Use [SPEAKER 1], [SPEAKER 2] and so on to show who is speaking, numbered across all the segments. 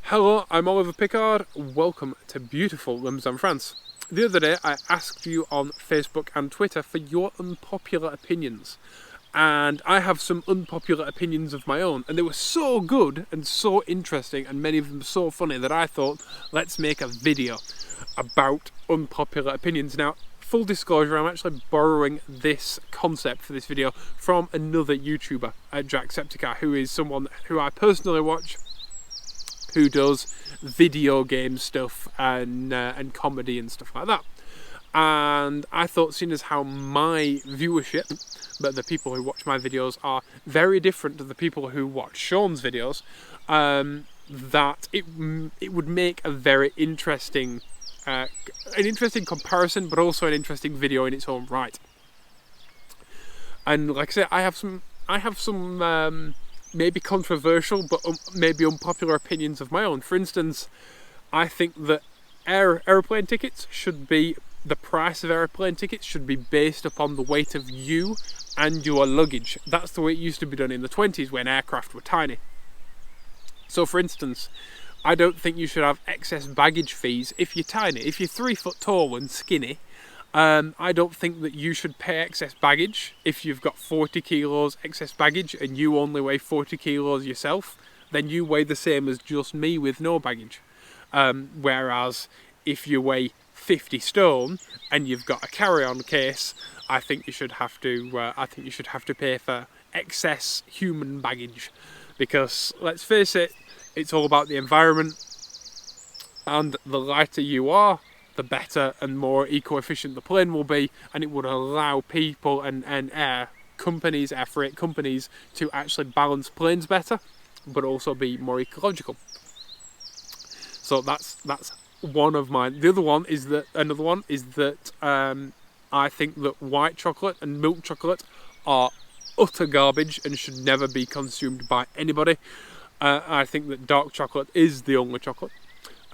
[SPEAKER 1] Hello, I'm Oliver Pickard. Welcome to beautiful Limousin, France. The other day I asked you on Facebook and Twitter for your unpopular opinions. And I have some unpopular opinions of my own, and they were so good and so interesting and many of them so funny that I thought, let's make a video about unpopular opinions. Now, full disclosure, I'm actually borrowing this concept for this video from another YouTuber, Jacksepticeye, who is someone who I personally watch, who does video game stuff and comedy and stuff like that. And I thought, seeing as how my viewership, but the people who watch my videos are very different to the people who watch Shawn's videos, that it would make a very interesting, an interesting comparison, but also an interesting video in its own right. And like I say, I have some maybe controversial, but maybe unpopular opinions of my own. For instance, I think that aeroplane tickets should be, the price of aeroplane tickets should be based upon the weight of you and your luggage. That's the way it used to be done in the 20s when aircraft were tiny. So for instance, I don't think you should have excess baggage fees if you're tiny. If you're 3 foot tall and skinny, I don't think that you should pay excess baggage. If you've got 40 kilos excess baggage and you only weigh 40 kilos yourself, then you weigh the same as just me with no baggage. Whereas if you weigh 50 stone and you've got a carry-on case, I think you should have to pay for excess human baggage, because let's face it, it's all about the environment, and the lighter you are, the better and more eco-efficient the plane will be, and it would allow people and air freight companies to actually balance planes better, but also be more ecological. So that's one of mine. Another one is that I think that white chocolate and milk chocolate are utter garbage and should never be consumed by anybody. I think that dark chocolate is the only chocolate.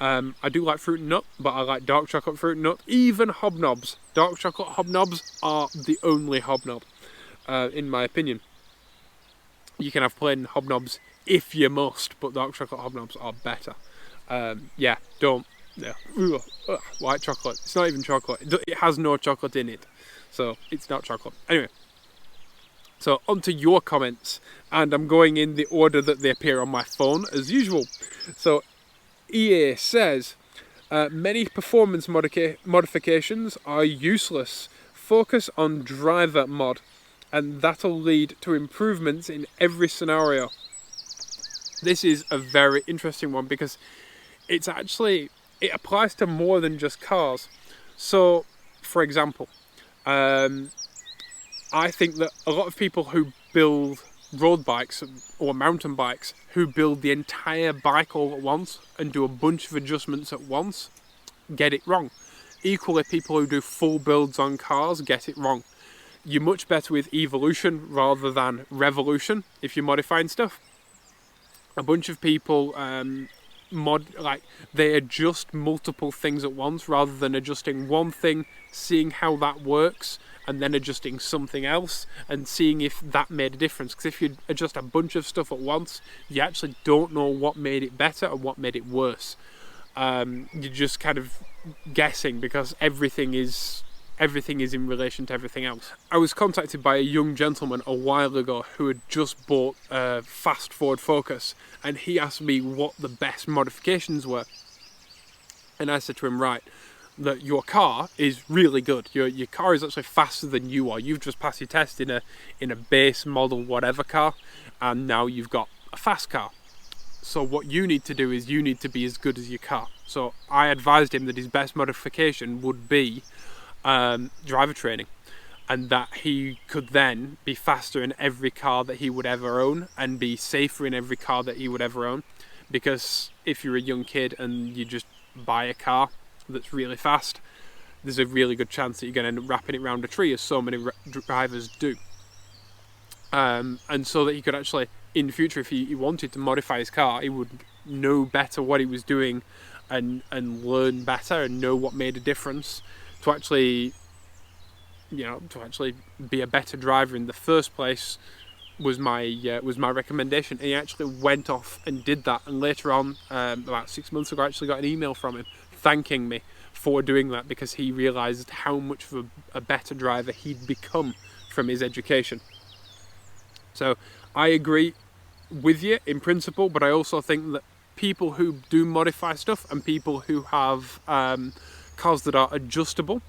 [SPEAKER 1] I do like fruit and nut, but I like dark chocolate fruit and nut. Even hobnobs. Dark chocolate hobnobs are the only hobnob, in my opinion. You can have plain hobnobs if you must, but dark chocolate hobnobs are better. White chocolate. It's not even chocolate. It has no chocolate in it, so it's not chocolate. Anyway, so on to your comments, and I'm going in the order that they appear on my phone as usual. So EA says, many performance modifications are useless. Focus on driver mod, and that'll lead to improvements in every scenario. This is a very interesting one because it applies to more than just cars. So, for example, I think that a lot of people who build road bikes or mountain bikes, who build the entire bike all at once and do a bunch of adjustments at once, get it wrong. Equally, people who do full builds on cars get it wrong. You're much better with evolution rather than revolution if you're modifying stuff. A bunch of people they adjust multiple things at once rather than adjusting one thing, seeing how that works, and then adjusting something else and seeing if that made a difference. Because if you adjust a bunch of stuff at once, you actually don't know what made it better and what made it worse. You're just kind of guessing because everything is in relation to everything else. I was contacted by a young gentleman a while ago who had just bought a fast Ford Focus, and he asked me what the best modifications were. And I said to him, right, that your car is really good. Your car is actually faster than you are. You've just passed your test in a base model whatever car, and now you've got a fast car. So what you need to do is you need to be as good as your car. So I advised him that his best modification would be driver training, and that he could then be faster in every car that he would ever own and be safer in every car that he would ever own. Because if you're a young kid and you just buy a car that's really fast, there's a really good chance that you're going to end up wrapping it around a tree, as so many drivers do. And so that he could actually, in the future, if he wanted to modify his car, he would know better what he was doing and learn better and know what made a difference to actually be a better driver in the first place was my recommendation. And he actually went off and did that. And later on, about 6 months ago, I actually got an email from him thanking me for doing that, because he realised how much of a better driver he'd become from his education. So I agree with you in principle, but I also think that people who do modify stuff and people who have cars that are adjustable,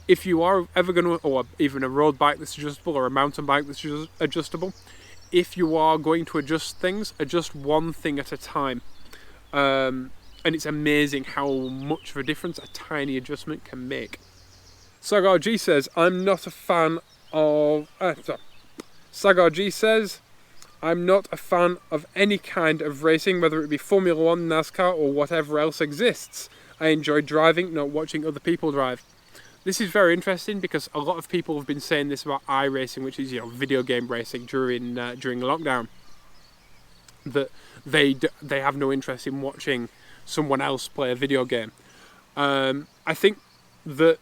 [SPEAKER 1] if you are ever going to, or even a road bike that's adjustable or a mountain bike that's adjustable, if you are going to adjust things, adjust one thing at a time. And it's amazing how much of a difference a tiny adjustment can make. Sagar G says, I'm not a fan of... Sagar G says, I'm not a fan of any kind of racing, whether it be Formula 1, NASCAR, or whatever else exists. I enjoy driving, not watching other people drive. This is very interesting, because a lot of people have been saying this about iRacing, which is, video game racing during lockdown. That they have no interest in watching someone else play a video game. I think that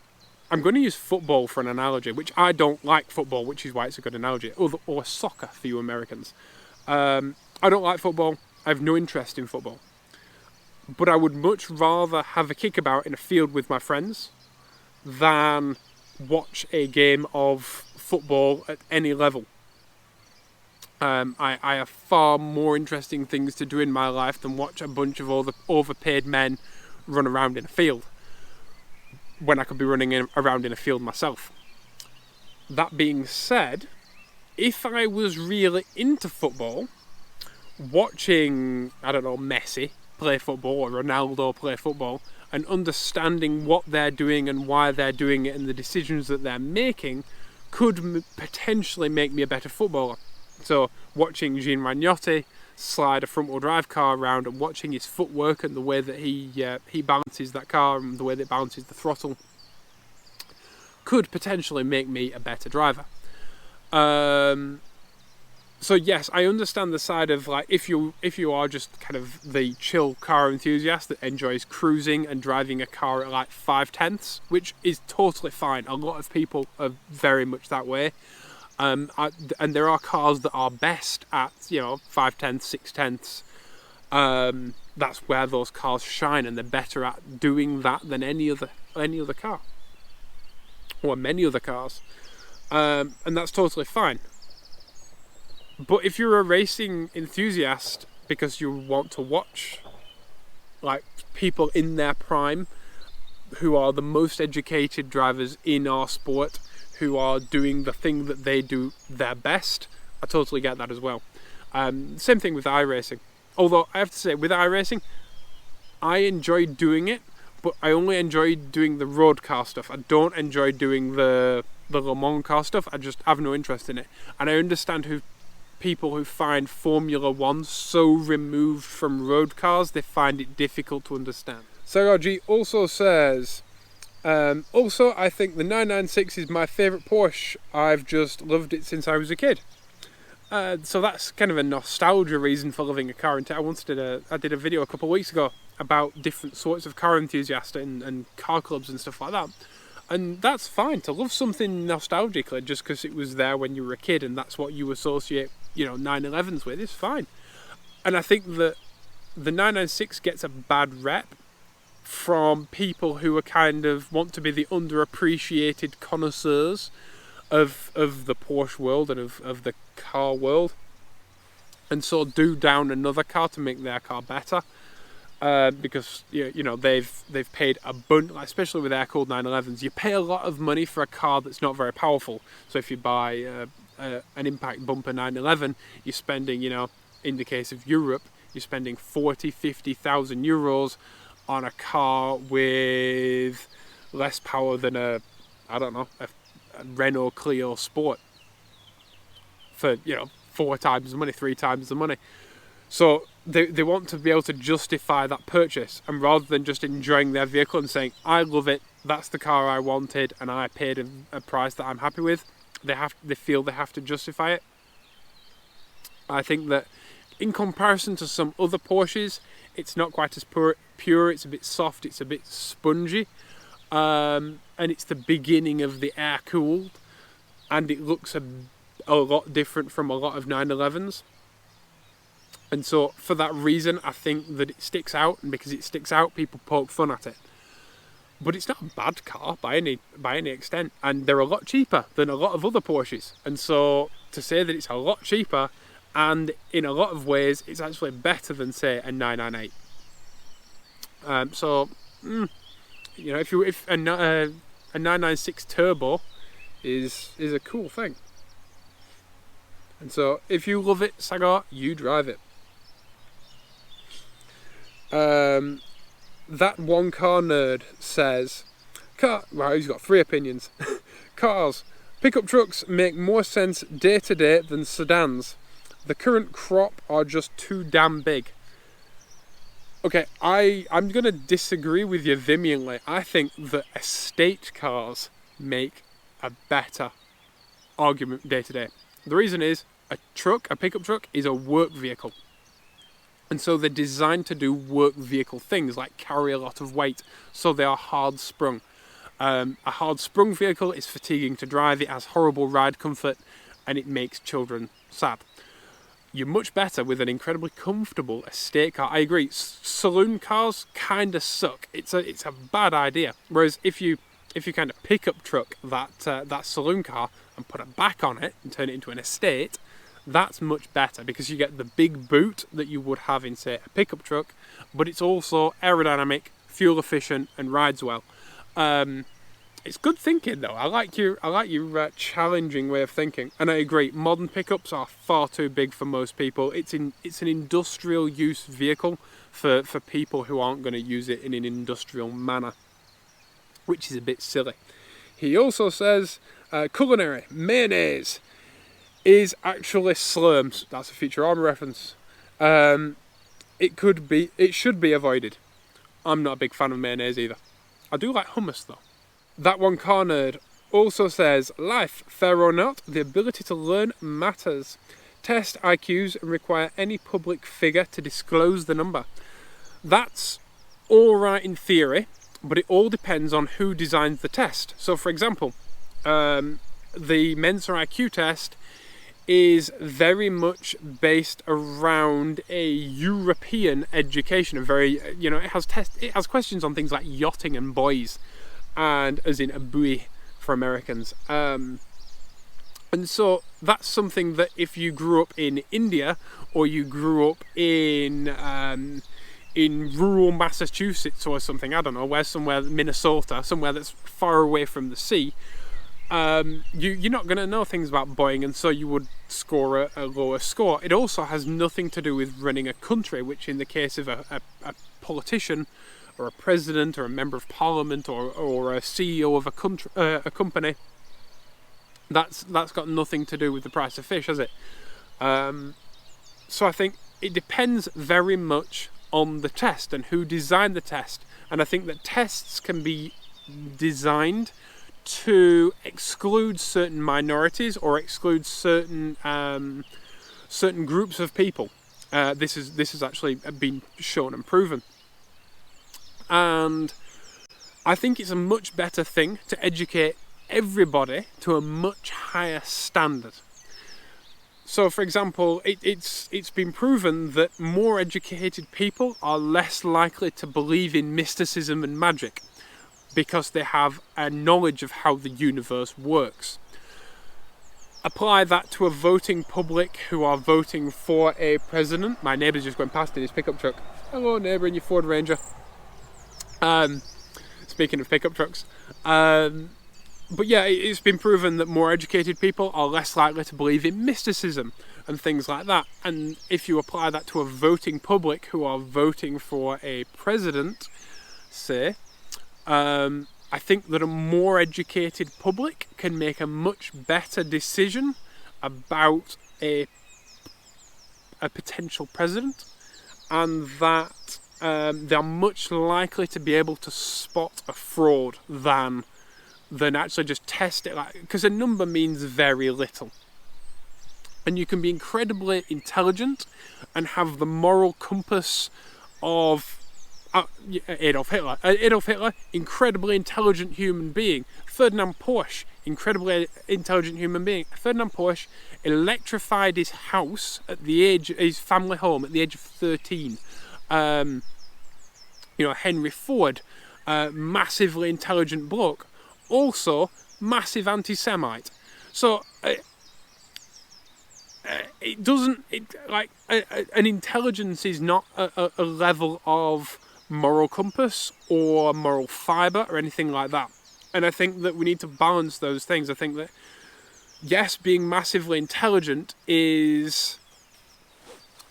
[SPEAKER 1] I'm going to use football for an analogy, which I don't like football, which is why it's a good analogy, or soccer for you Americans. I don't like football. I have no interest in football. But I would much rather have a kickabout in a field with my friends than watch a game of football at any level. I have far more interesting things to do in my life than watch a bunch of overpaid men run around in a field, when I could be running around in a field myself. That being said, if I was really into football, watching, Messi play football or Ronaldo play football, and understanding what they're doing and why they're doing it and the decisions that they're making could potentially make me a better footballer. So watching Jean Ragnotti slide a front-wheel drive car around and watching his footwork and the way that he balances that car and the way that it balances the throttle could potentially make me a better driver. So yes, I understand the side of, like, if you are just kind of the chill car enthusiast that enjoys cruising and driving a car at like 5/10, which is totally fine. A lot of people are very much that way. And there are cars that are best at 5/10, 6/10. That's where those cars shine, and they're better at doing that than any other car, or many other cars. And that's totally fine. But if you're a racing enthusiast because you want to watch like people in their prime who are the most educated drivers in our sport, who are doing the thing that they do their best, I totally get that as well. Same thing with iRacing. Although I have to say, with iRacing, I enjoy doing it, but I only enjoy doing the road car stuff. I don't enjoy doing the Le Mans car stuff. I just have no interest in it. And I understand people who find Formula 1 so removed from road cars, they find it difficult to understand. Sarah G also says, also, I think the 996 is my favourite Porsche. I've just loved it since I was a kid. So that's kind of a nostalgia reason for loving a car. I did a video a couple of weeks ago about different sorts of car enthusiasts and car clubs and stuff like that. And that's fine to love something nostalgically just because it was there when you were a kid and that's what you associate, 911s with. It's fine. And I think that the 996 gets a bad rep from people who are kind of want to be the underappreciated connoisseurs of the Porsche world and of the car world, and so do down another car to make their car better, because they've paid a bunch, especially with air-cooled 911s. You pay a lot of money for a car that's not very powerful. So if you buy an impact bumper 911, you're spending, in the case of Europe, you're spending 40,000-50,000 euros on a car with less power than a Renault Clio Sport for 4 times the money, 3 times the money. So they want to be able to justify that purchase, and rather than just enjoying their vehicle and saying, I love it, that's the car I wanted and I paid a price that I'm happy with, they feel they have to justify it. I think that in comparison to some other Porsches, it's not quite as pure, it's a bit soft, it's a bit spongy, and it's the beginning of the air-cooled, and it looks a a lot different from a lot of 911s. And so for that reason, I think that it sticks out, and because it sticks out, people poke fun at it. But it's not a bad car by any extent, and they're a lot cheaper than a lot of other Porsches. And so to say that it's a lot cheaper, and in a lot of ways, it's actually better than, say, a 998. You know, if a 996 Turbo is a cool thing. And so if you love it, Sagar, you drive it. That one car nerd says, well, he's got 3 opinions. Cars. Pickup trucks make more sense day to day than sedans. The current crop are just too damn big. Okay, I'm going to disagree with you vehemently. I think that estate cars make a better argument day to day. The reason is, a pickup truck is a work vehicle. And so they're designed to do work vehicle things like carry a lot of weight. So they are hard sprung. A hard sprung vehicle is fatiguing to drive, it has horrible ride comfort, and it makes children sad. You're much better with an incredibly comfortable estate car. I agree, saloon cars kind of suck. It's a bad idea. Whereas if you kind of pickup truck that saloon car and put a back on it and turn it into an estate, that's much better because you get the big boot that you would have in, say, a pickup truck, but it's also aerodynamic, fuel efficient, and rides well. It's good thinking though. I like your challenging way of thinking, and I agree. Modern pickups are far too big for most people. It's an industrial use vehicle for people who aren't going to use it in an industrial manner, which is a bit silly. He also says culinary mayonnaise is actually slurms. That's a Futurama reference. It should be avoided. I'm not a big fan of mayonnaise either. I do like hummus though. That one car nerd also says, life, fair or not, the ability to learn matters. Test IQs and require any public figure to disclose the number. That's all right in theory, but it all depends on who designs the test. So for example, the Mensa IQ test is very much based around a European education, it has questions on things like yachting and boys, and as in a buoy for Americans. And so that's something that if you grew up in India or you grew up in rural Massachusetts or something, I don't know, somewhere Minnesota, somewhere that's far away from the sea, you're not going to know things about buoying, and so you would score a lower score. It also has nothing to do with running a country, which in the case of a politician or a president or a member of parliament or a CEO of a company, that's got nothing to do with the price of fish, has it? So I think it depends very much on the test and who designed the test, and I think that tests can be designed to exclude certain minorities or exclude certain groups of people. This has actually been shown and proven. And I think it's a much better thing to educate everybody to a much higher standard. So for example, it's been proven that more educated people are less likely to believe in mysticism and magic because they have a knowledge of how the universe works. Apply that to a voting public who are voting for a president. My neighbour's just went past in his pickup truck. Hello neighbour in your Ford Ranger. Speaking of pickup trucks. But yeah, it's been proven that more educated people are less likely to believe in mysticism and things like that. And if you apply that to a voting public who are voting for a president, say, I think that a more educated public can make a much better decision about a potential president, and that they're much likely to be able to spot a fraud than actually just test it, because a number means very little. And you can be incredibly intelligent and have the moral compass of Adolf Hitler. Incredibly intelligent human being. Ferdinand Porsche, incredibly intelligent human being. Ferdinand Porsche electrified his house at the age, his family home at the age of 13. Henry Ford, massively intelligent bloke, also massive anti-Semite. So it doesn't, an intelligence is not a level of moral compass or moral fibre or anything like that. And I think that we need to balance those things. I think that, yes, being massively intelligent is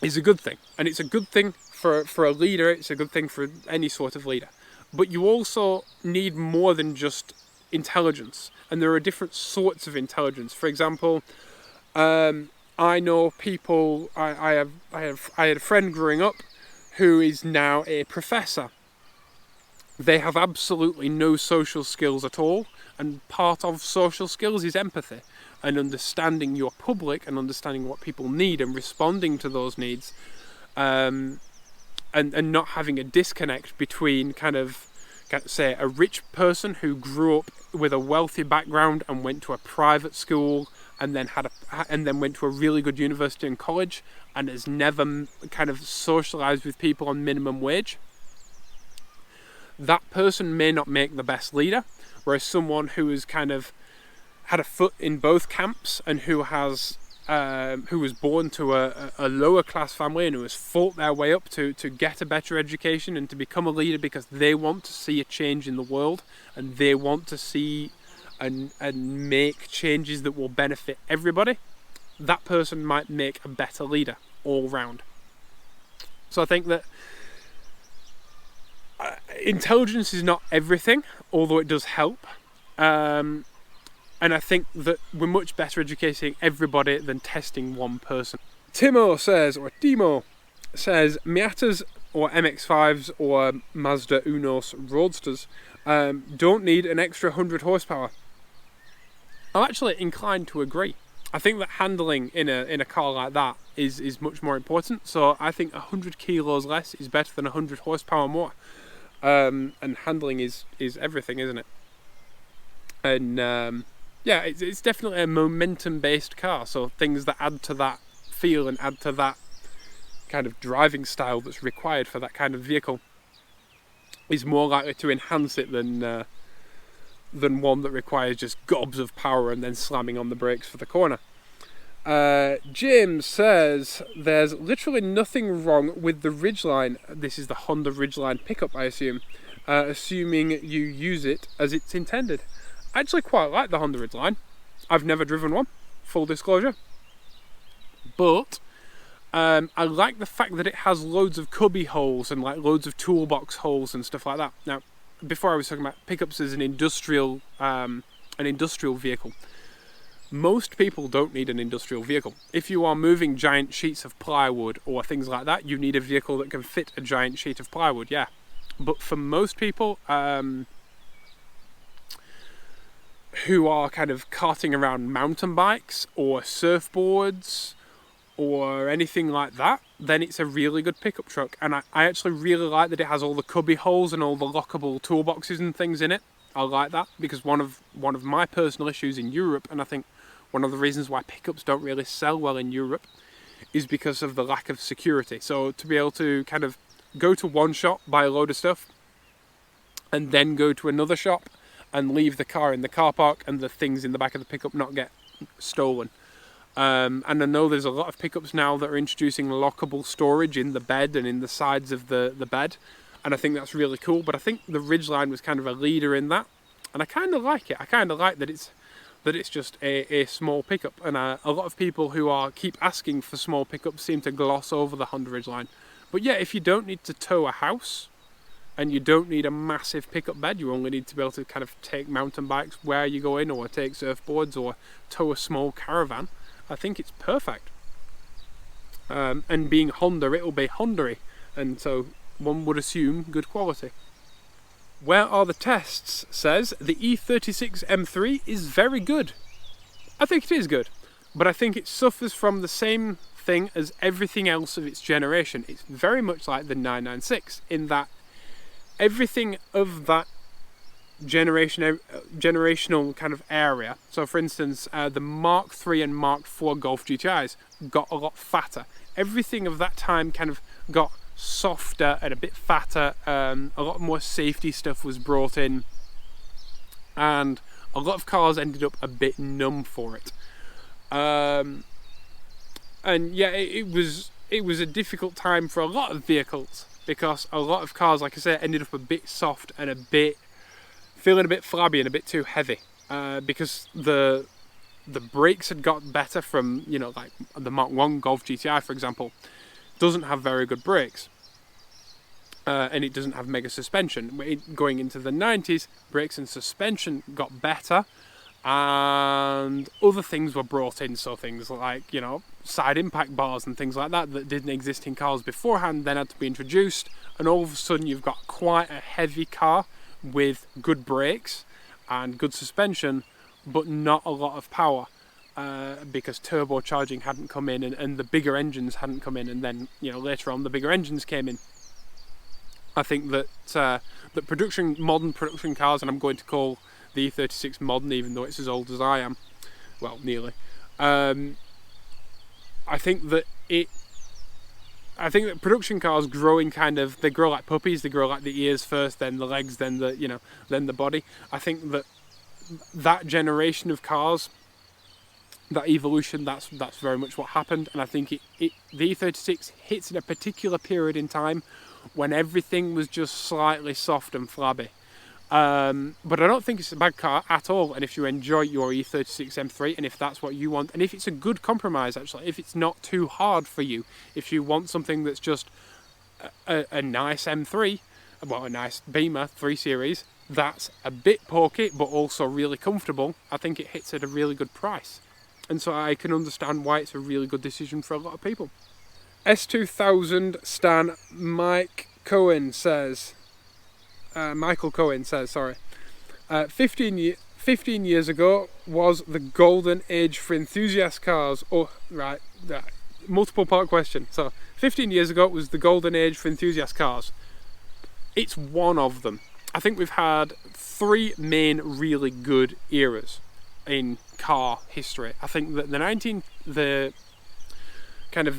[SPEAKER 1] a good thing. And it's a good thing for a leader. It's a good thing for any sort of leader. But you also need more than just intelligence. And there are different sorts of intelligence. For example, I know people, I had a friend growing up who is now a professor. They have absolutely no social skills at all, and part of social skills is empathy and understanding your public and understanding what people need and responding to those needs, and not having a disconnect between say a rich person who grew up with a wealthy background and went to a private school and then went to a really good university and college and has never kind of socialized with people on minimum wage. That person may not make the best leader, whereas someone who has kind of had a foot in both camps and who was born to a lower class family and who has fought their way up to get a better education and to become a leader because they want to see a change in the world and they want to see and make changes that will benefit everybody, that person might make a better leader all round. So I think that intelligence is not everything, although it does help. And I think that we're much better educating everybody than testing one person. Demo says, Miatas or MX-5s or Mazda Unos Roadsters don't need an extra 100 horsepower. I'm actually inclined to agree. I think that handling in a car like that is much more important. So I think 100 kilos less is better than 100 horsepower more. And handling is everything, isn't it? And it's definitely a momentum-based car. So things that add to that feel and add to that kind of driving style that's required for that kind of vehicle is more likely to enhance it than one that requires just gobs of power and then slamming on the brakes for the corner. James says there's literally nothing wrong with the Ridgeline. This is the Honda Ridgeline pickup, I assume, assuming you use it as it's intended. I actually quite like the Honda Ridgeline. I've never driven one, full disclosure, but I like the fact that it has loads of cubby holes and like loads of toolbox holes and stuff like that. Now, before I was talking about pickups as an industrial vehicle. Most people don't need an industrial vehicle. If you are moving giant sheets of plywood or things like that, you need a vehicle that can fit a giant sheet of plywood, yeah. But for most people who are kind of carting around mountain bikes or surfboards or anything like that, then it's a really good pickup truck. And I actually really like that it has all the cubby holes and all the lockable toolboxes and things in it. I like that because one of my personal issues in Europe, and I think one of the reasons why pickups don't really sell well in Europe, is because of the lack of security. So to be able to kind of go to one shop, buy a load of stuff, and then go to another shop and leave the car in the car park and the things in the back of the pickup not get stolen. And I know there's a lot of pickups now that are introducing lockable storage in the bed and in the sides of the bed. And I think that's really cool. But I think the Ridgeline was kind of a leader in that. And I kind of like it. I kind of like that it's just a small pickup. And a lot of people who keep asking for small pickups seem to gloss over the Honda Ridgeline. But yeah, if you don't need to tow a house and you don't need a massive pickup bed, you only need to be able to kind of take mountain bikes where you go in or take surfboards or tow a small caravan, I think it's perfect. And being Honda, it'll be Honda-y. And so one would assume good quality. Where are the tests? Says the E36 M3 is very good. I think it is good, but I think it suffers from the same thing as everything else of its generation. It's very much like the 996 in that everything of that generational kind of area. So for instance, the Mark III and Mark IV Golf GTIs got a lot fatter. Everything of that time kind of got softer and a bit fatter. A lot more safety stuff was brought in, and a lot of cars ended up a bit numb for it. And yeah, it was a difficult time for a lot of vehicles, because a lot of cars, like I said, ended up a bit soft and feeling a bit flabby and a bit too heavy, because the brakes had got better from, you know, like the Mark I Golf GTI, for example, doesn't have very good brakes, and it doesn't have mega suspension. Going into the 90s, brakes and suspension got better, and other things were brought in. So things like, you know, side impact bars and things like that didn't exist in cars beforehand then had to be introduced, and all of a sudden you've got quite a heavy car with good brakes and good suspension, but not a lot of power, because turbocharging hadn't come in, and the bigger engines hadn't come in, and then, you know, later on the bigger engines came in. I think that modern production cars, and I'm going to call the E36 modern even though it's as old as I am, well, nearly, I think that production cars growing they grow like puppies. They grow like the ears first, then the legs, then the body. I think that generation of cars, that evolution, that's very much what happened. And I think the E36 hits in a particular period in time when everything was just slightly soft and flabby. But I don't think it's a bad car at all, and if you enjoy your E36 M3, and if that's what you want, and if it's a good compromise, actually, if it's not too hard for you, if you want something that's just a nice M3, well, a nice Beamer 3 Series, that's a bit porky but also really comfortable, I think it hits at a really good price. And so I can understand why it's a really good decision for a lot of people. S2000 Stan Michael Cohen says, 15 years ago was the golden age for enthusiast cars. Oh, right. Multiple part question. So 15 years ago was the golden age for enthusiast cars. It's one of them. I think we've had 3 main really good eras in car history. I think that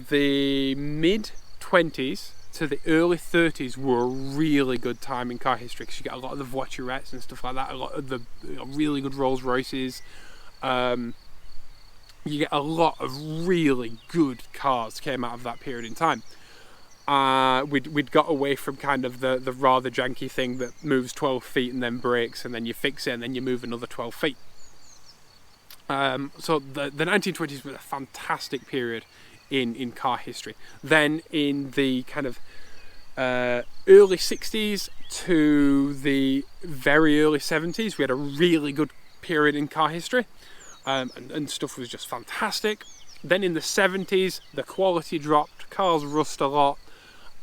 [SPEAKER 1] the mid 20s to the early 30s were a really good time in car history, because you get a lot of the voiturettes and stuff like that, a lot of the really good Rolls Royces. You get a lot of really good cars came out of that period in time. We'd got away from kind of the rather janky thing that moves 12 feet and then brakes, and then you fix it and then you move another 12 feet. So the 1920s was a fantastic period in car history. Then in the kind of early 60s to the very early 70s, we had a really good period in car history, and stuff was just fantastic. Then in the 70s, the quality dropped, cars rust a lot,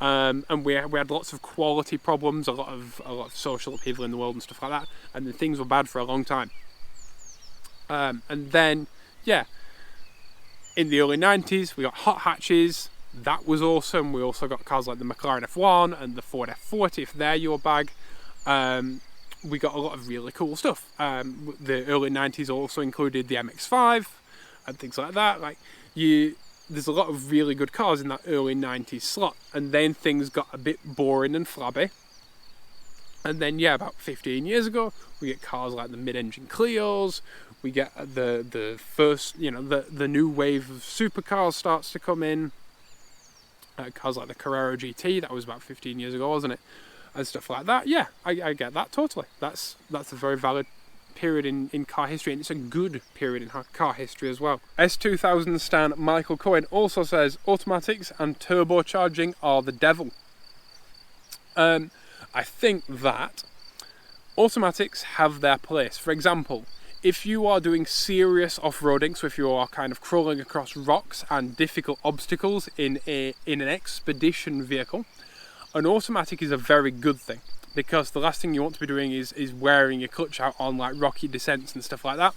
[SPEAKER 1] and we had lots of quality problems, a lot of social upheaval in the world and stuff like that, and then things were bad for a long time. And then, yeah, in the early 90s, we got hot hatches. That was awesome. We also got cars like the McLaren F1 and the Ford F40, if they're your bag. We got a lot of really cool stuff. The early 90s also included the MX-5 and things like that. There's a lot of really good cars in that early 90s slot. And then things got a bit boring and flabby. And then, yeah, about 15 years ago, we get cars like the mid-engine Clios. We get the first, the new wave of supercars starts to come in. Cars like the Carrera GT, that was about 15 years ago, wasn't it? And stuff like that. Yeah, I get that totally. That's a very valid period in car history, and it's a good period in car history as well. S2000 Stan Michael Cohen also says automatics and turbocharging are the devil. I think that automatics have their place. For example, if you are doing serious off-roading, so if you are kind of crawling across rocks and difficult obstacles in an expedition vehicle, an automatic is a very good thing, because the last thing you want to be doing is wearing your clutch out on like rocky descents and stuff like that.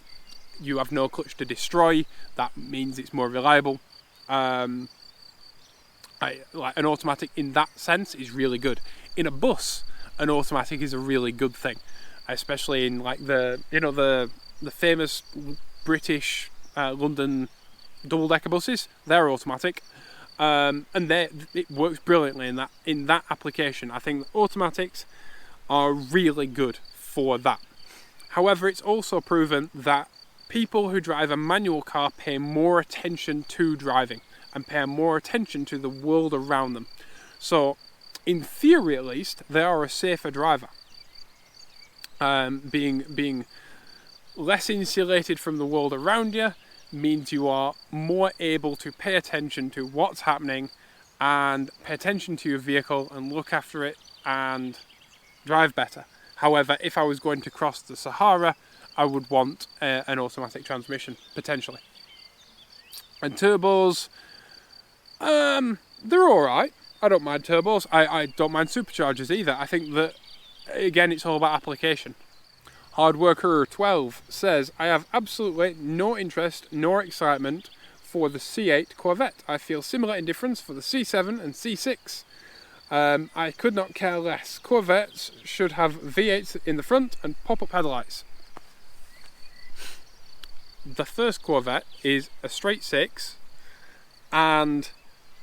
[SPEAKER 1] You have no clutch to destroy. That means it's more reliable. Like an automatic in that sense is really good. In a bus, an automatic is a really good thing. especially in like the famous British London double-decker buses. They're automatic, and it works brilliantly in that application. I think automatics are really good for that. However, it's also proven that people who drive a manual car pay more attention to driving and pay more attention to the world around them. So, in theory at least, they are a safer driver. Being less insulated from the world around you means you are more able to pay attention to what's happening and pay attention to your vehicle and look after it and drive better. However, if I was going to cross the Sahara, I would want an automatic transmission, potentially. And turbos, they're alright. I don't mind turbos. I don't mind superchargers either. I think that, again, it's all about application. Hardworker12 says, I have absolutely no interest nor excitement for the C8 Corvette. I feel similar indifference for the C7 and C6. I could not care less. Corvettes should have V8s in the front and pop-up headlights. The first Corvette is a straight 6 and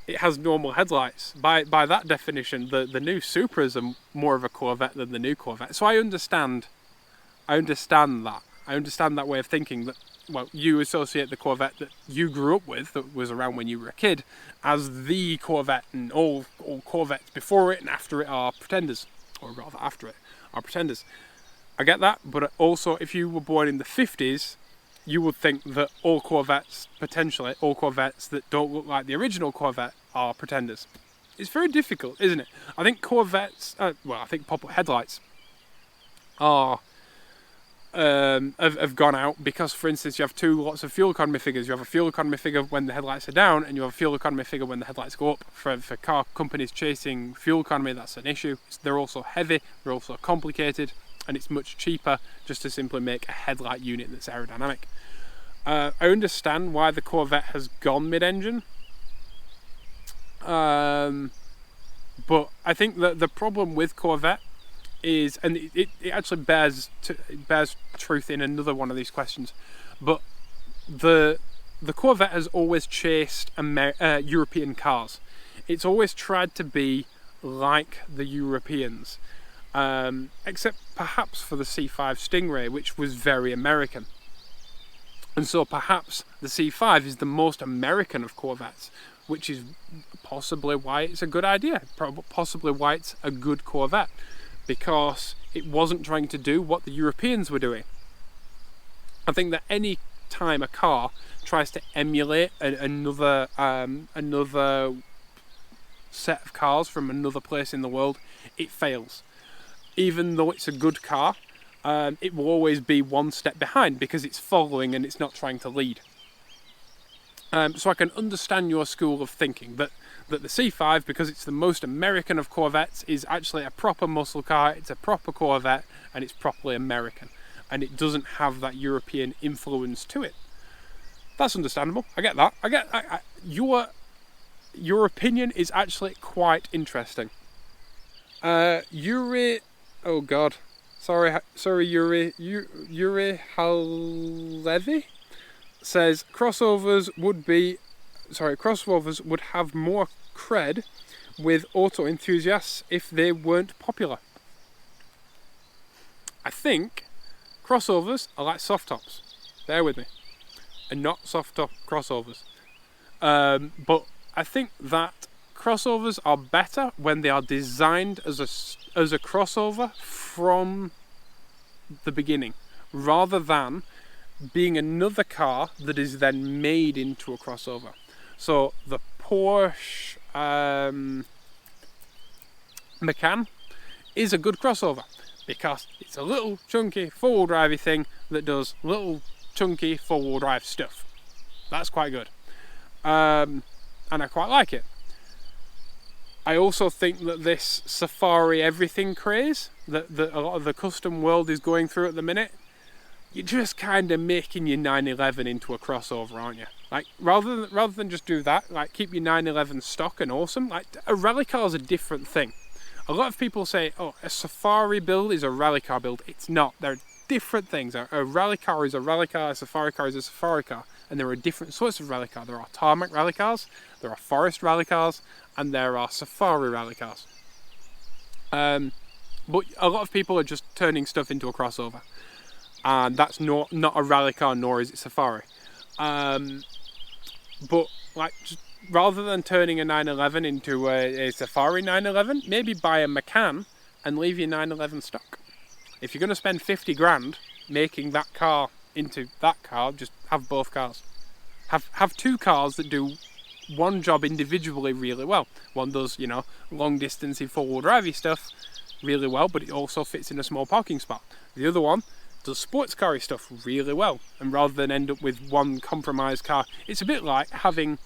[SPEAKER 1] it has normal headlights. By that definition, the new Supras are more of a Corvette than the new Corvette. So I understand that. I understand that way of thinking, that, well, you associate the Corvette that you grew up with, that was around when you were a kid, as the Corvette, and all Corvettes before it and after it are pretenders, or rather after it are pretenders. I get that, but also if you were born in the 50s, you would think that all Corvettes, potentially all Corvettes that don't look like the original Corvette, are pretenders. It's very difficult, isn't it? I think Corvettes, I think pop-up headlights are have gone out because, for instance, you have two lots of fuel economy figures. You have a fuel economy figure when the headlights are down, and you have a fuel economy figure when the headlights go up. For car companies chasing fuel economy, that's an issue. They're also heavy, they're also complicated, and it's much cheaper just to simply make a headlight unit that's aerodynamic. I understand why the Corvette has gone mid-engine, but I think that the problem with Corvette is, and it actually bears truth in another one of these questions, but the Corvette has always chased European cars. It's always tried to be like the Europeans, except perhaps for the C5 Stingray, which was very American. And so perhaps the C5 is the most American of Corvettes, which is possibly why it's a good idea, possibly why it's a good Corvette, because it wasn't trying to do what the Europeans were doing. I think that any time a car tries to emulate another set of cars from another place in the world, it fails. Even though it's a good car, it will always be one step behind because it's following and it's not trying to lead. So I can understand your school of thinking that the C5, because it's the most American of Corvettes, is actually a proper muscle car, it's a proper Corvette, and it's properly American. And it doesn't have that European influence to it. That's understandable. I get that. Your opinion is actually quite interesting. Yuri, oh God, sorry, Yuri Halevi says crossovers would have more cred with auto enthusiasts if they weren't popular. I think crossovers are like soft tops. Bear with me. And not soft top crossovers. But I think that crossovers are better when they are designed as a crossover from the beginning, rather than being another car that is then made into a crossover. So the Porsche Macan is a good crossover because it's a little chunky four-wheel drivey thing that does little chunky four-wheel drive stuff. That's quite good, and I quite like it. I also think that this Safari everything craze that a lot of the custom world is going through at the minute, you're just kind of making your 911 into a crossover, aren't you? Like, rather than just do that, like, keep your 911 stock and awesome. Like, a rally car is a different thing. A lot of people say, oh, a safari build is a rally car build. It's not. They're different things. A rally car is a rally car, a safari car is a safari car. And there are different sorts of rally car. There are tarmac rally cars, there are forest rally cars, and there are safari rally cars. But a lot of people are just turning stuff into a crossover. And that's not a rally car, nor is it safari. But like, just, rather than turning a 911 into a safari 911, maybe buy a Macan and leave your 911 stock. If you're going to spend 50 grand making that car into that car, just have both cars. Have two cars that do one job individually really well. One does, long distance four-wheel drivey stuff really well, but it also fits in a small parking spot. The other one does sports car-y stuff really well, and rather than end up with one compromised car, it's a bit like having,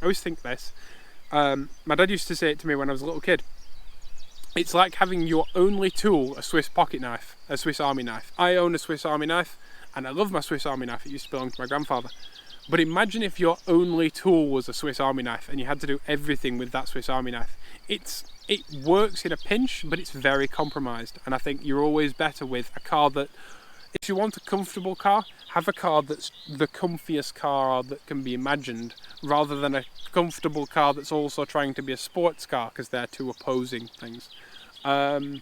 [SPEAKER 1] I always think this, my dad used to say it to me when I was a little kid, it's like having your only tool a Swiss pocket knife, a Swiss Army knife. I own a Swiss Army knife, and I love my Swiss Army knife. It used to belong to my grandfather. But imagine if your only tool was a Swiss Army knife and you had to do everything with that Swiss Army knife. It works in a pinch, but it's very compromised. And I think you're always better with a car that, if you want a comfortable car, have a car that's the comfiest car that can be imagined, rather than a comfortable car that's also trying to be a sports car, because they're two opposing things. But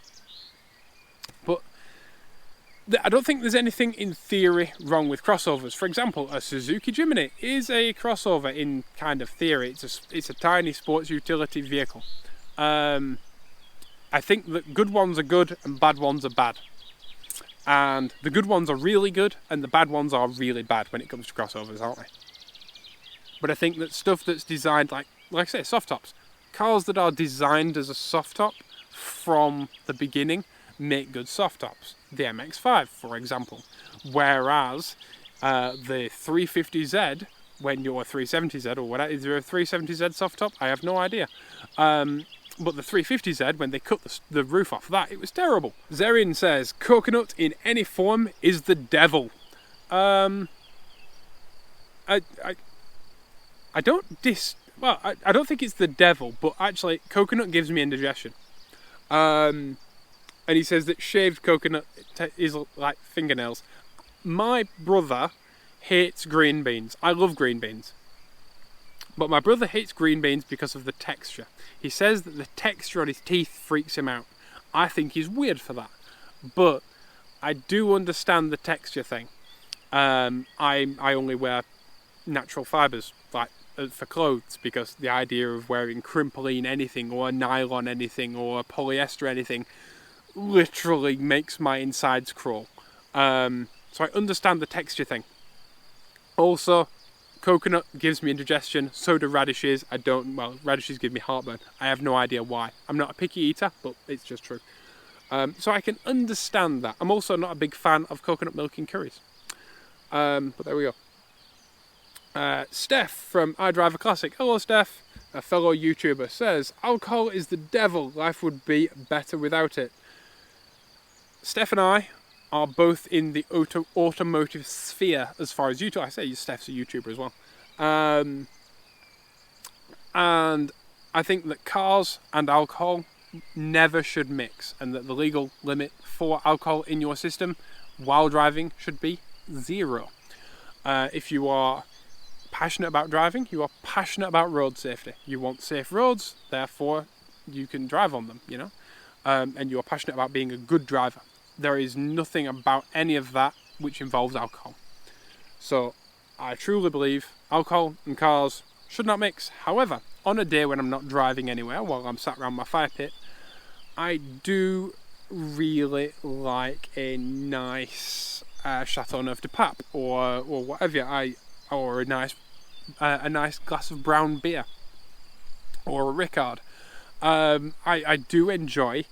[SPEAKER 1] I don't think there's anything in theory wrong with crossovers. For example, a Suzuki Jimny is a crossover in kind of theory. It's a tiny sports utility vehicle. I think that good ones are good and bad ones are bad. And the good ones are really good and the bad ones are really bad when it comes to crossovers, aren't they? But I think that stuff that's designed, like I say, soft tops. Cars that are designed as a soft top from the beginning make good soft tops. The MX-5, for example. Whereas the 350Z, when you're a 370Z or whatever, is there a 370Z soft top? I have no idea. But the 350Z, when they cut the roof off that, it was terrible. Zerin says, coconut in any form is the devil. I don't I don't think it's the devil, but actually coconut gives me indigestion. And he says that shaved coconut is like fingernails. My brother hates green beans. I love green beans. But my brother hates green beans because of the texture. He says that the texture on his teeth freaks him out. I think he's weird for that. But I do understand the texture thing. I only wear natural fibres, like for clothes, because the idea of wearing crimpline anything or nylon anything or polyester anything literally makes my insides crawl. So I understand the texture thing. Also, coconut gives me indigestion, so do radishes. Radishes give me heartburn. I have no idea why. I'm not a picky eater, but it's just true. So I can understand that. I'm also not a big fan of coconut milk in curries. But there we go. Steph from iDriver Classic. Hello, Steph. A fellow YouTuber says, alcohol is the devil. Life would be better without it. Steph and I are both in the automotive sphere as far as YouTube. I say Steph's a YouTuber as well. And I think that cars and alcohol never should mix, and that the legal limit for alcohol in your system while driving should be 0. If you are passionate about driving, you are passionate about road safety. You want safe roads, therefore you can drive on them, and you are passionate about being a good driver. There is nothing about any of that which involves alcohol. So I truly believe alcohol and cars should not mix. However, on a day when I'm not driving anywhere, while I'm sat around my fire pit, I do really like a nice Chateauneuf de Pape or whatever, or a nice glass of brown beer or a Ricard. I do enjoy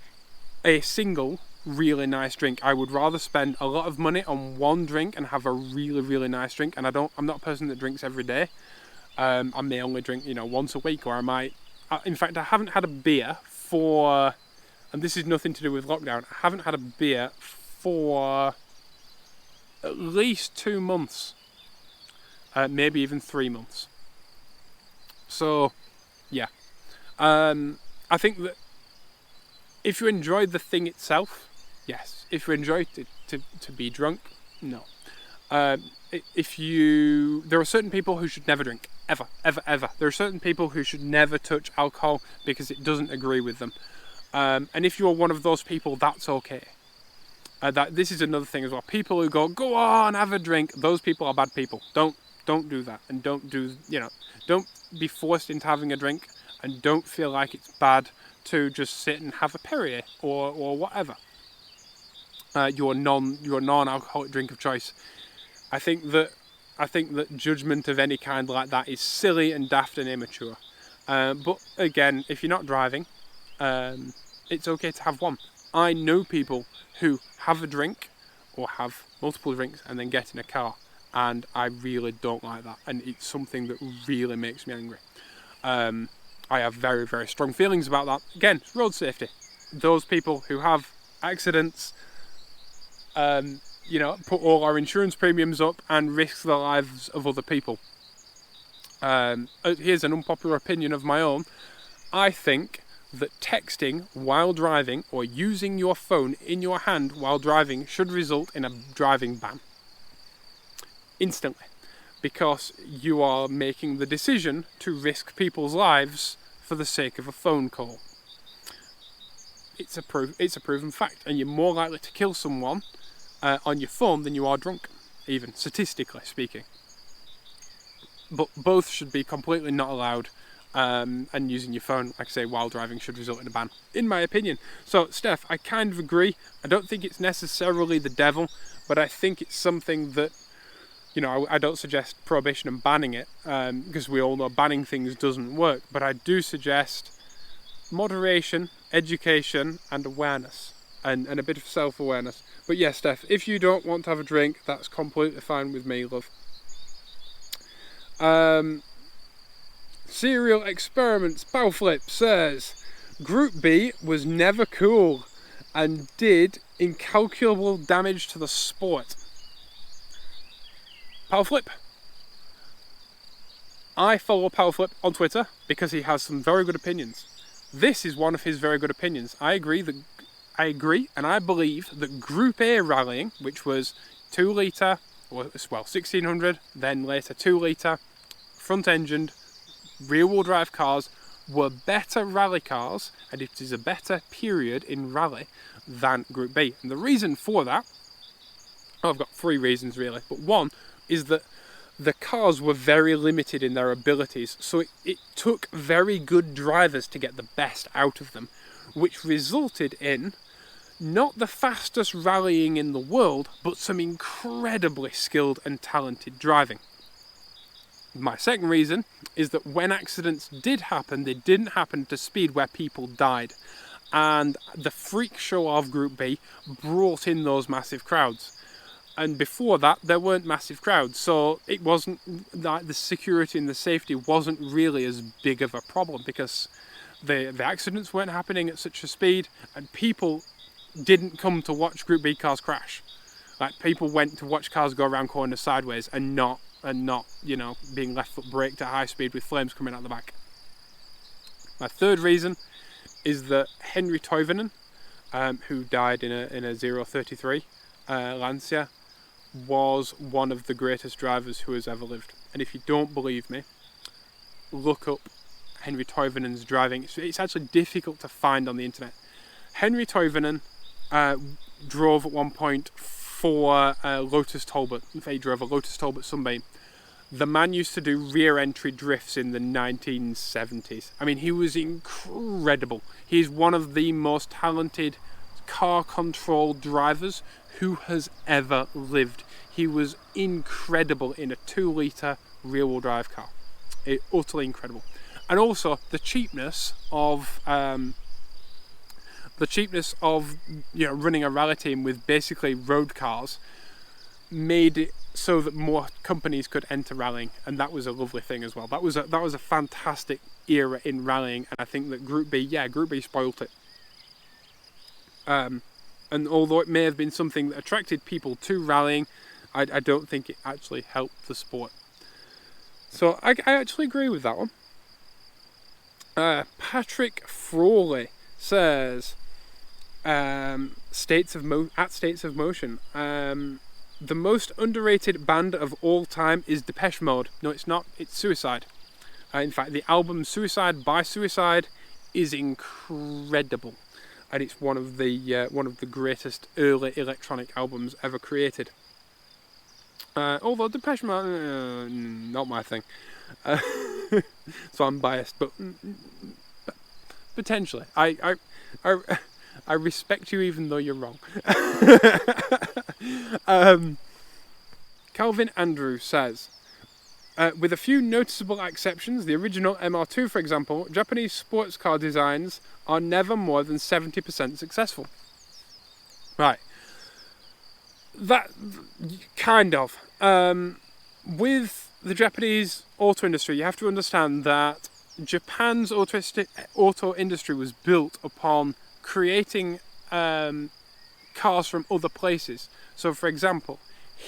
[SPEAKER 1] a single really nice drink. I would rather spend a lot of money on one drink and have a really, really nice drink. And I'm not a person that drinks every day. I may only drink, once a week, or I might. In fact, I haven't had a beer for, and this is nothing to do with lockdown. I haven't had a beer for at least 2 months, maybe even 3 months. So, yeah, I think that If you enjoyed the thing itself, yes. If you enjoyed to be drunk, no. There are certain people who should never drink, ever. There are certain people who should never touch alcohol because it doesn't agree with them. And if you're one of those people, that's okay. This is another thing as well. People who go on, have a drink. Those people are bad people. Don't do that, and don't be forced into having a drink, and don't feel like it's bad to just sit and have a Perrier or whatever. Your non-alcoholic drink of choice. I think that judgment of any kind like that is silly and daft and immature. But again, if you're not driving, it's okay to have one. I know people who have a drink or have multiple drinks and then get in a car, and I really don't like that, and it's something that really makes me angry. I have very, very strong feelings about that. Again, road safety. Those people who have accidents, put all our insurance premiums up and risk the lives of other people. Here's an unpopular opinion of my own. I think that texting while driving or using your phone in your hand while driving should result in a driving ban. Instantly. Because you are making the decision to risk people's lives for the sake of a phone call. It's a proven fact, and you're more likely to kill someone on your phone than you are drunk, even statistically speaking. But both should be completely not allowed, and using your phone, like I say, while driving should result in a ban, in my opinion. So, Steph, I kind of agree. I don't think it's necessarily the devil, but I think it's something that, I don't suggest prohibition and banning it, because we all know banning things doesn't work, but I do suggest moderation, education, and awareness, and a bit of self-awareness. But yes, Steph, if you don't want to have a drink, that's completely fine with me, love. Serial Experiments Powflip says, Group B was never cool and did incalculable damage to the sport. Powflip. I follow Powflip on Twitter because he has some very good opinions. This is one of his very good opinions. I agree, and I believe that Group A rallying, which was 2 litre, 1600, then later 2 litre, front-engined, rear-wheel drive cars, were better rally cars, and it is a better period in rally than Group B. And the reason for that, I've got 3 reasons really, but one is that the cars were very limited in their abilities, so it took very good drivers to get the best out of them, which resulted in not the fastest rallying in the world, but some incredibly skilled and talented driving. My second reason is that when accidents did happen, they didn't happen at a speed where people died, and the freak show of Group B brought in those massive crowds. And before that, there weren't massive crowds, so it wasn't that the security and the safety wasn't really as big of a problem, because the accidents weren't happening at such a speed, and people didn't come to watch Group B cars crash. Like, people went to watch cars go around corners sideways and not being left foot braked at high speed with flames coming out the back. My third reason is that Henry Toivonen, who died in a 033 Lancia, was one of the greatest drivers who has ever lived. And if you don't believe me, look up Henry Toivonen's driving. It's actually difficult to find on the internet. Henry Toivonen drove at one point for Lotus Talbot. He drove a Lotus Talbot Sunbeam. The man used to do rear entry drifts in the 1970s. I mean, he was incredible. He's one of the most talented car control drivers who has ever lived. He was incredible in a 2 litre rear wheel drive car. Utterly incredible. And also the cheapness of running a rally team with basically road cars made it so that more companies could enter rallying, and that was a lovely thing as well. That was a fantastic era in rallying, and I think that Group B spoilt it. And although it may have been something that attracted people to rallying, I don't think it actually helped the sport. So I actually agree with that one. Patrick Frawley says, States of Motion. The most underrated band of all time is Depeche Mode. No, it's not. It's Suicide. In fact, the album Suicide by Suicide is incredible, and it's one of the greatest early electronic albums ever created. Although Depeche Mode, not my thing, so I'm biased, but potentially, I respect you even though you're wrong. Calvin Andrew says, with a few noticeable exceptions, the original MR2, for example, Japanese sports car designs are never more than 70% successful. Right. That, kind of. With the Japanese auto industry, you have to understand that Japan's auto industry was built upon creating cars from other places. So, for example,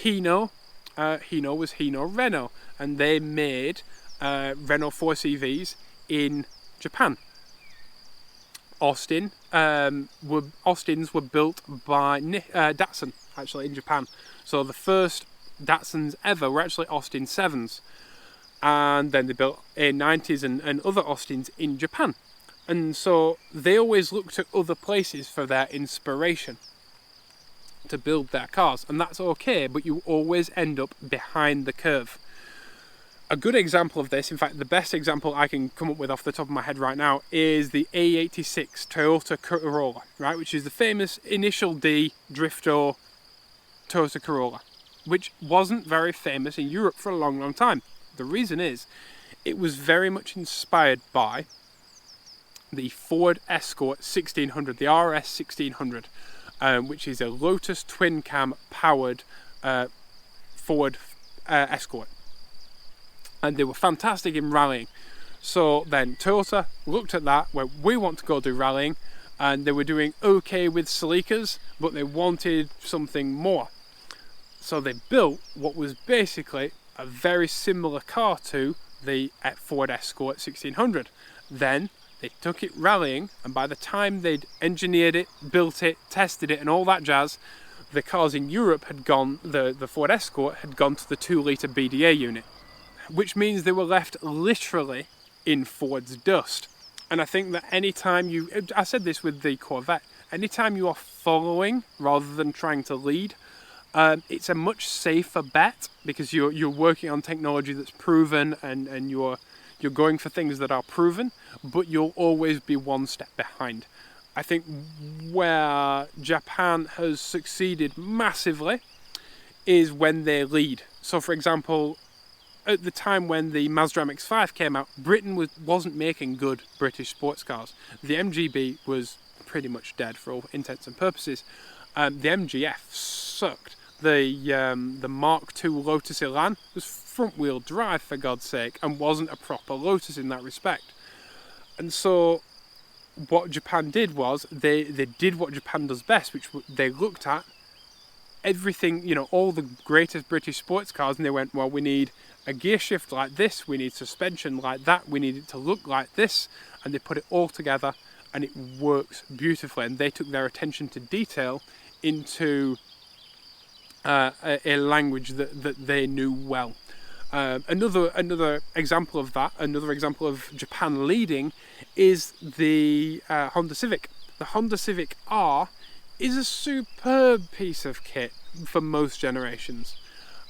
[SPEAKER 1] Hino was Hino Renault, and they made Renault 4 CVs in Japan. Austins were built by Datsun, actually, in Japan. So the first Datsuns ever were actually Austin 7s. And then they built A90s and other Austins in Japan. And so they always looked at other places for their inspiration to build their cars. And that's okay, but you always end up behind the curve. A good example of this, in fact the best example I can come up with off the top of my head right now, is the A86 Toyota Corolla, right, which is the famous Initial D Drifter Toyota Corolla, which wasn't very famous in Europe for a long time. The reason is, it was very much inspired by the Ford Escort 1600, the RS 1600, which is a Lotus twin cam powered Ford Escort. And they were fantastic in rallying. So then Toyota looked at that, went, we want to go do rallying, and they were doing okay with Celicas, but they wanted something more. So they built what was basically a very similar car to the Ford Escort 1600. Then they took it rallying, and by the time they'd engineered it, built it, tested it, and all that jazz, the cars in Europe had gone, the Ford Escort had gone to the 2-litre BDA unit, which means they were left literally in Ford's dust. And I think that I said this with the Corvette, anytime you are following rather than trying to lead, it's a much safer bet, because you're working on technology that's proven, and you're going for things that are proven, but you'll always be one step behind. I think where Japan has succeeded massively is when they lead. So for example, at the time when the Mazda MX-5 came out, Britain wasn't making good British sports cars. The MGB was pretty much dead for all intents and purposes. The MGF sucked. The Mark II Lotus Elan was front-wheel drive, for God's sake, and wasn't a proper Lotus in that respect. And so what Japan did was they did what Japan does best, which they looked at everything, all the greatest British sports cars, and they went, well, we need a gear shift like this, we need suspension like that, we need it to look like this, and they put it all together, and it works beautifully. And they took their attention to detail into a language that they knew well. Another example of that, another example of Japan leading, is the Honda Civic. The Honda Civic R is a superb piece of kit for most generations.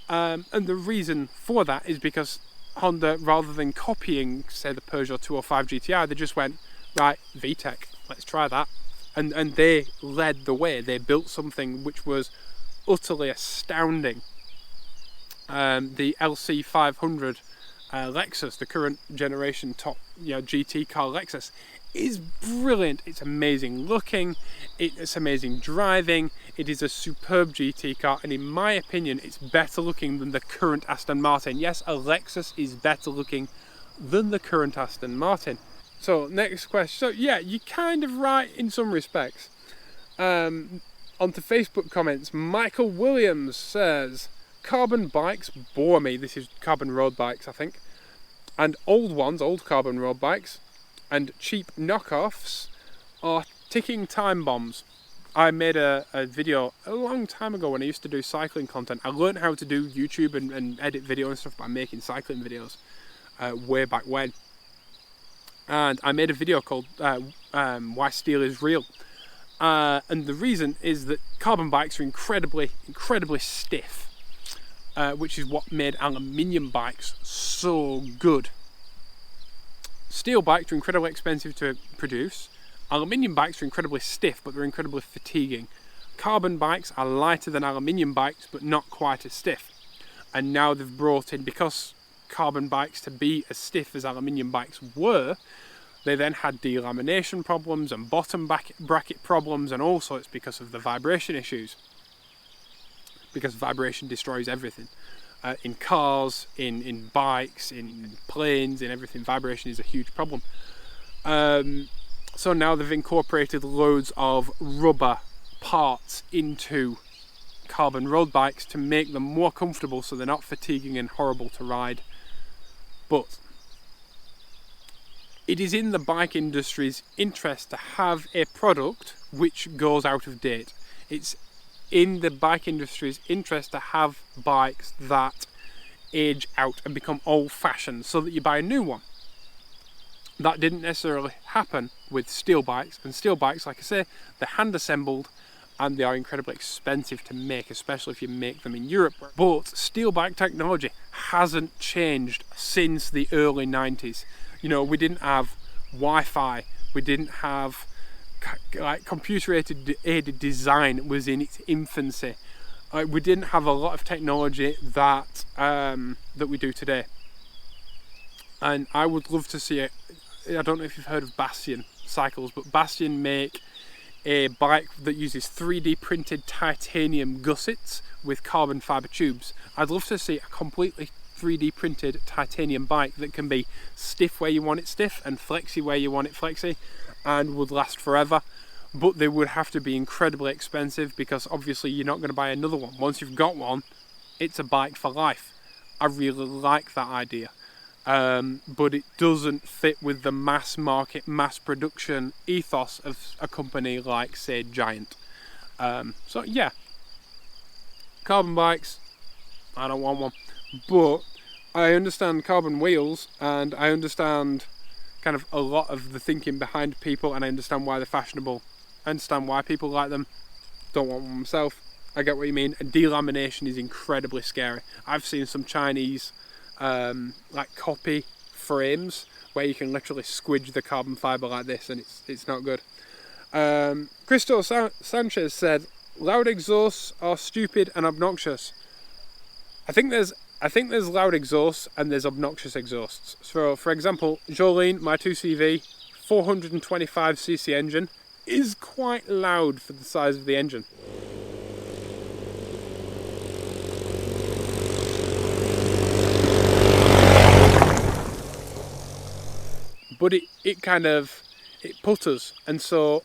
[SPEAKER 1] And the reason for that is because Honda, rather than copying, say, the Peugeot 205 GTI, they just went, right, VTEC, let's try that. And they led the way. They built something which was utterly astounding. The LC500 Lexus, the current generation top GT car Lexus, is brilliant. It's amazing looking, it's amazing driving, it is a superb GT car, and in my opinion it's better looking than the current Aston Martin. Yes, a Lexus is better looking than the current Aston Martin. So next question. So yeah, you're kind of right in some respects. Onto Facebook comments. Michael Williams says, carbon bikes bore me. This is carbon road bikes, I think. And old carbon road bikes, and cheap knockoffs are ticking time bombs. I made a video a long time ago when I used to do cycling content. I learned how to do YouTube and edit video and stuff by making cycling videos way back when. And I made a video called Why Steel is Real. And the reason is that carbon bikes are incredibly stiff, which is what made aluminium bikes so good. Steel bikes are incredibly expensive to produce. Aluminium bikes are incredibly stiff, but they're incredibly fatiguing. Carbon bikes are lighter than aluminium bikes, but not quite as stiff. And now they've brought in, because carbon bikes to be as stiff as aluminium bikes were, they then had delamination problems and bottom bracket problems and all sorts because of the vibration issues. Because vibration destroys everything. In cars, in bikes, in planes, in everything, vibration is a huge problem. So now they've incorporated loads of rubber parts into carbon road bikes to make them more comfortable so they're not fatiguing and horrible to ride. But it is in the bike industry's interest to have a product which goes out of date. It's in the bike industry's interest to have bikes that age out and become old-fashioned so that you buy a new one. That didn't necessarily happen with steel bikes, and steel bikes, like I say, they're hand assembled and they are incredibly expensive to make, especially if you make them in Europe. But steel bike technology hasn't changed since the early 90s. You know, we didn't have Wi-Fi, we didn't have, like, computer-aided design was in its infancy. We didn't have a lot of technology that that we do today. And I would love to see it. I don't know if you've heard of Bastion cycles, but Bastion make a bike that uses 3D printed titanium gussets with carbon fibre tubes. I'd love to see a completely 3D printed titanium bike that can be stiff where you want it stiff and flexy where you want it flexy, and would last forever. But they would have to be incredibly expensive, because obviously you're not going to buy another one. Once you've got one, it's a bike for life. I really like that idea. But it doesn't fit with the mass market, mass production ethos of a company like, say, Giant. So yeah, carbon bikes, I don't want one. But I understand carbon wheels, and I understand kind of a lot of the thinking behind people, and I understand why they're fashionable. I understand why people like them. Don't want one myself. I get what you mean. And delamination is incredibly scary. I've seen some Chinese like copy frames where you can literally squidge the carbon fibre like this, and it's not good. Cristo Sanchez said, loud exhausts are stupid and obnoxious. I think there's loud exhausts and there's obnoxious exhausts. So for example, Jolene, my 2CV, 425cc engine, is quite loud for the size of the engine. But it putters, and so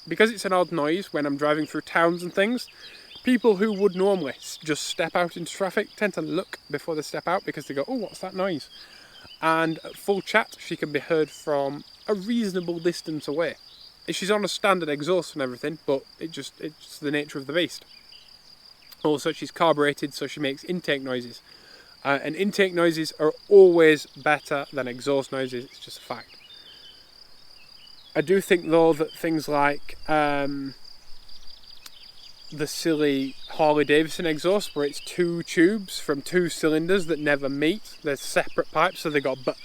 [SPEAKER 1] because it's an odd noise when I'm driving through towns and things, people who would normally just step out into traffic tend to look before they step out, because they go, oh, what's that noise? And at full chat, she can be heard from a reasonable distance away. She's on a standard exhaust and everything, but it's the nature of the beast. Also, she's carbureted, so she makes intake noises. And intake noises are always better than exhaust noises, it's just a fact. I do think though that things like the silly Harley Davidson exhaust, where it's two tubes from two cylinders that never meet, they're separate pipes, so they got but.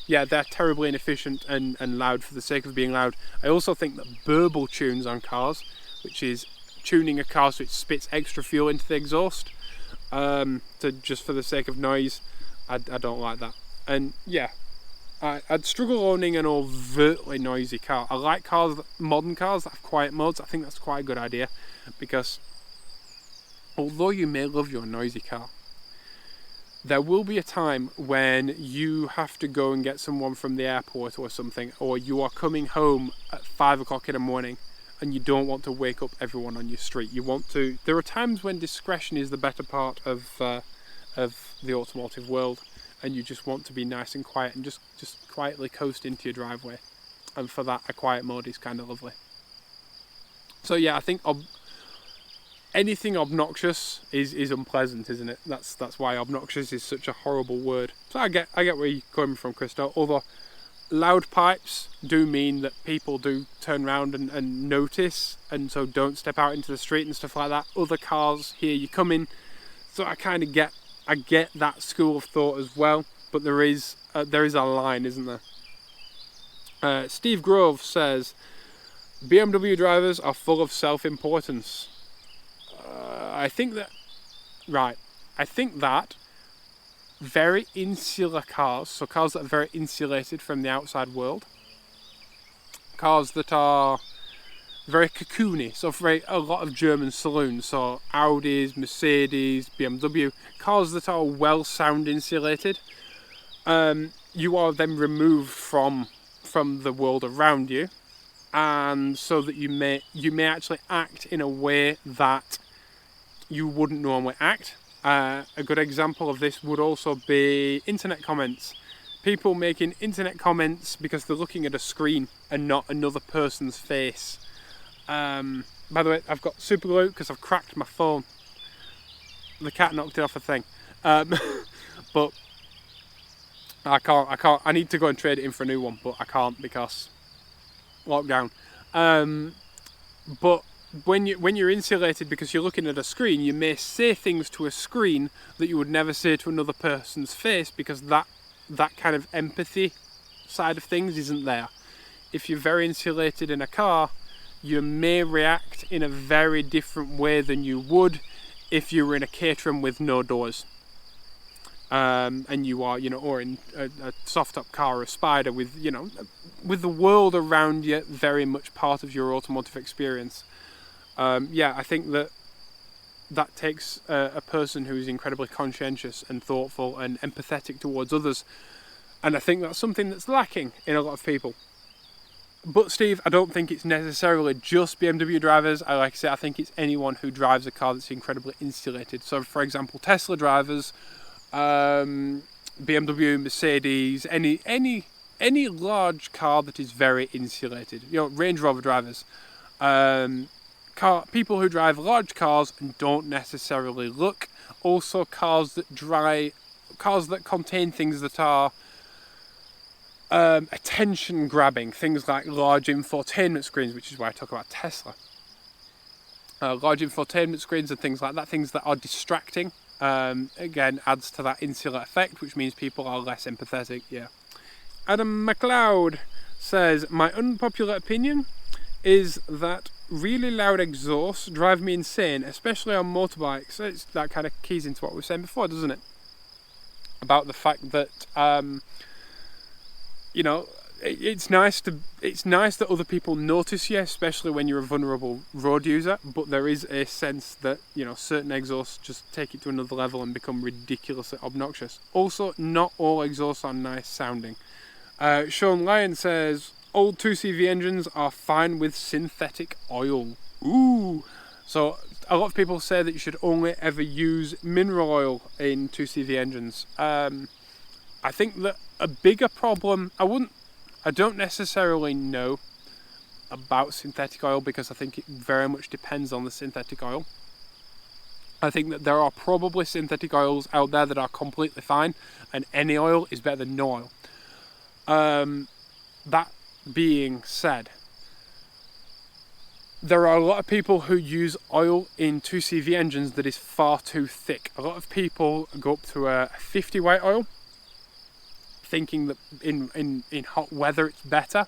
[SPEAKER 1] Yeah, they're terribly inefficient and loud for the sake of being loud. I also think that burble tunes on cars, which is tuning a car so it spits extra fuel into the exhaust, just for the sake of noise, I don't like that. And yeah, I'd struggle owning an overtly noisy car. I like cars, modern cars that have quiet modes. I think that's quite a good idea, because although you may love your noisy car, there will be a time when you have to go and get someone from the airport or something, or you are coming home at 5 o'clock in the morning and you don't want to wake up everyone on your street. There are times when discretion is the better part of the automotive world, and you just want to be nice and quiet and just quietly coast into your driveway. And for that, a quiet mode is kind of lovely. So yeah, I think anything obnoxious is unpleasant, isn't it? That's why obnoxious is such a horrible word. So I get where you're coming from, Christo. Although loud pipes do mean that people do turn around and notice, and so don't step out into the street and stuff like that. Other cars hear you coming, so I kind of get that school of thought as well. But there is a line, isn't there? Steve Grove says BMW drivers are full of self-importance. I think that very insular cars, so cars that are very insulated from the outside world, cars that are very cocoony, so a lot of German saloons, so Audis, Mercedes, BMW, cars that are well sound insulated, you are then removed from the world around you, and so that you may actually act in a way that you wouldn't normally act. A good example of this would also be internet comments. People making internet comments because they're looking at a screen and not another person's face. By the way, I've got super glue because I've cracked my phone. The cat knocked it off a thing. But I can't. I need to go and trade it in for a new one, but I can't because lockdown. But when you're insulated because you're looking at a screen, you may say things to a screen that you would never say to another person's face because that kind of empathy side of things isn't there. If you're very insulated in a car, you may react in a very different way than you would if you were in a Caterham with no doors. And you are, or in a soft-top car or a Spider with the world around you very much part of your automotive experience. I think that takes a person who is incredibly conscientious and thoughtful and empathetic towards others, and I think that's something that's lacking in a lot of people. But Steve, I don't think it's necessarily just BMW drivers. I think it's anyone who drives a car that's incredibly insulated. So, for example, Tesla drivers, BMW, Mercedes, any large car that is very insulated. Range Rover drivers. People who drive large cars and don't necessarily look. Also cars that contain things that are attention grabbing, things like large infotainment screens, which is why I talk about Tesla. Large infotainment screens and things like that, things that are distracting, again adds to that insular effect, which means people are less empathetic. Adam MacLeod says, my unpopular opinion is that really loud exhausts drive me insane, especially on motorbikes. That kind of keys into what we were saying before, doesn't it? About the fact that it's nice that other people notice you, especially when you're a vulnerable road user, but there is a sense that certain exhausts just take it to another level and become ridiculously obnoxious. Also, not all exhausts are nice sounding. Shawn Lyon says old 2CV engines are fine with synthetic oil. Ooh! So a lot of people say that you should only ever use mineral oil in 2CV engines. I think that a bigger problem, I don't necessarily know about synthetic oil because I think it very much depends on the synthetic oil. I think that there are probably synthetic oils out there that are completely fine, and any oil is better than no oil. That being said, there are a lot of people who use oil in 2CV engines that is far too thick. A lot of people go up to a 50 weight oil, thinking that in hot weather it's better.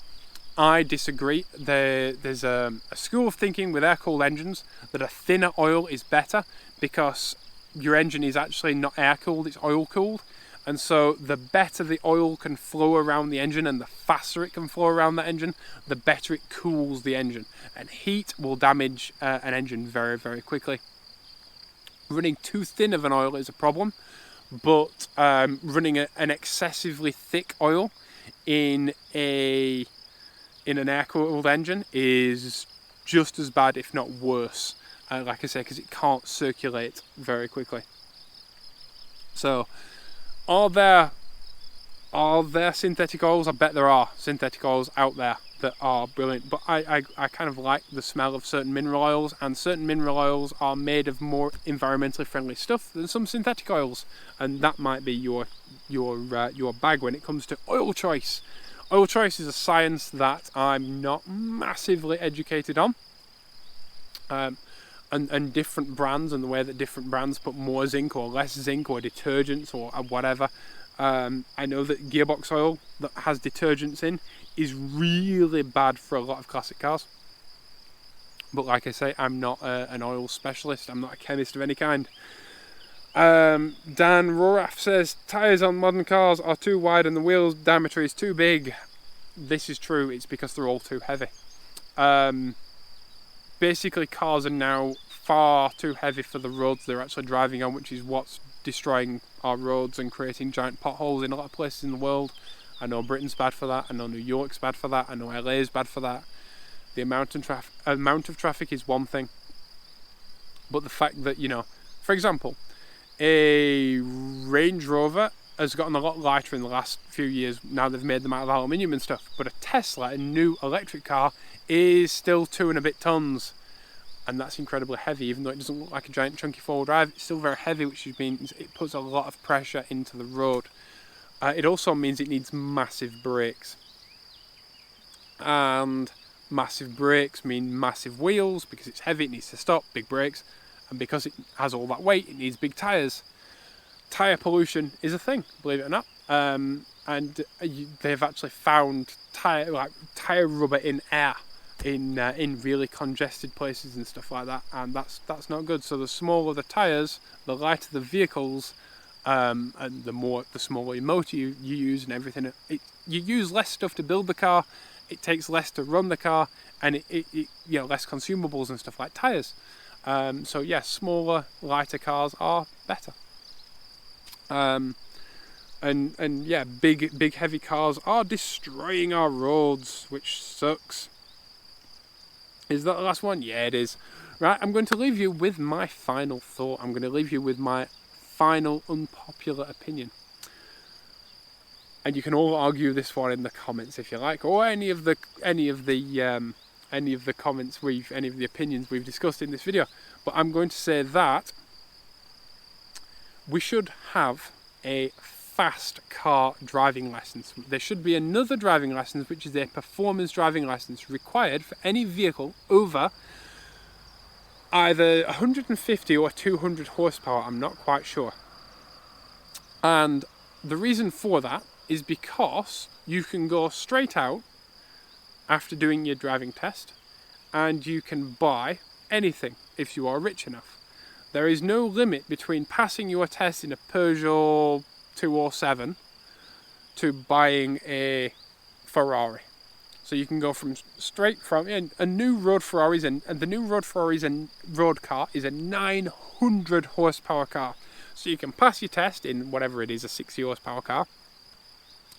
[SPEAKER 1] I disagree. There's a school of thinking with air-cooled engines that a thinner oil is better because your engine is actually not air-cooled, it's oil-cooled. And so the better the oil can flow around the engine and the faster it can flow around that engine, the better it cools the engine. And heat will damage an engine very, very quickly. Running too thin of an oil is a problem, but running an excessively thick oil in an air-cooled engine is just as bad, if not worse, like I say, because it can't circulate very quickly. So, are there Are there synthetic oils? I bet there are synthetic oils out there that are brilliant, but I kind of like the smell of certain mineral oils, and certain mineral oils are made of more environmentally friendly stuff than some synthetic oils, and that might be your bag when it comes to oil choice. Oil choice is a science that I'm not massively educated on, and different brands and the way that different brands put more zinc or less zinc or detergents or whatever. I know that gearbox oil that has detergents in is really bad for a lot of classic cars. But like I say, I'm not an oil specialist. I'm not a chemist of any kind. Dan Roaroff says, tyres on modern cars are too wide and the wheel diameter is too big. This is true. It's because they're all too heavy. Basically, cars are now far too heavy for the roads they're actually driving on, which is what's destroying our roads and creating giant potholes in a lot of places in the world. I know Britain's bad for that. I know New York's bad for that. I know LA is bad for that. The amount of traffic is one thing, but the fact that, for example, a Range Rover has gotten a lot lighter in the last few years. Now they've made them out of aluminium and stuff, but a Tesla, a new electric car, is still 2 and a bit tons. And that's incredibly heavy, even though it doesn't look like a giant chunky four-wheel drive. It's still very heavy, which means it puts a lot of pressure into the road. It also means it needs massive brakes. And massive brakes mean massive wheels, because it's heavy, it needs to stop, big brakes. And because it has all that weight, it needs big tyres. Tyre pollution is a thing, believe it or not. And they've actually found tyre rubber in air. In really congested places and stuff like that, and that's not good. So the smaller the tyres, the lighter the vehicles, and the smaller your motor you use and everything. You use less stuff to build the car, it takes less to run the car, and less consumables and stuff like tyres. So yeah, smaller, lighter cars are better. And yeah, big heavy cars are destroying our roads, which sucks. Is that the last one? Yeah, it is. Right, I'm going to leave you with my final thought. I'm going to leave you with my final unpopular opinion. And you can all argue this one in the comments if you like, or any of the comments any of the opinions we've discussed in this video. But I'm going to say that we should have a fast car driving license. There should be another driving license, which is a performance driving license required for any vehicle over either 150 or 200 horsepower. I'm not quite sure. And the reason for that is because you can go straight out after doing your driving test and you can buy anything if you are rich enough. There is no limit between passing your test in a Peugeot 207 to buying a Ferrari. So you can go straight from a new road Ferraris, and the new road Ferraris and road car is a 900 horsepower car. So you can pass your test in whatever it is, a 60 horsepower car,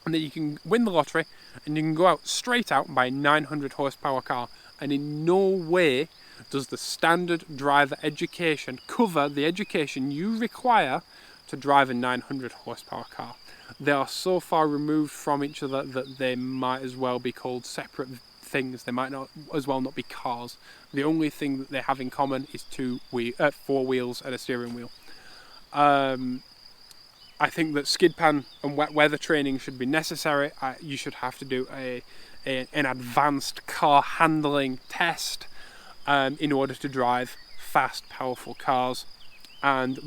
[SPEAKER 1] and then you can win the lottery and you can go out straight out and buy a 900 horsepower car. And in no way does the standard driver education cover the education you require to drive a 900 horsepower car. They are so far removed from each other that they might as well be called separate things. They might not as well not be cars. The only thing that they have in common is 4 wheels and a steering wheel. I think that skid pan and wet weather training should be necessary. You should have to do an advanced car handling test in order to drive fast, powerful cars, and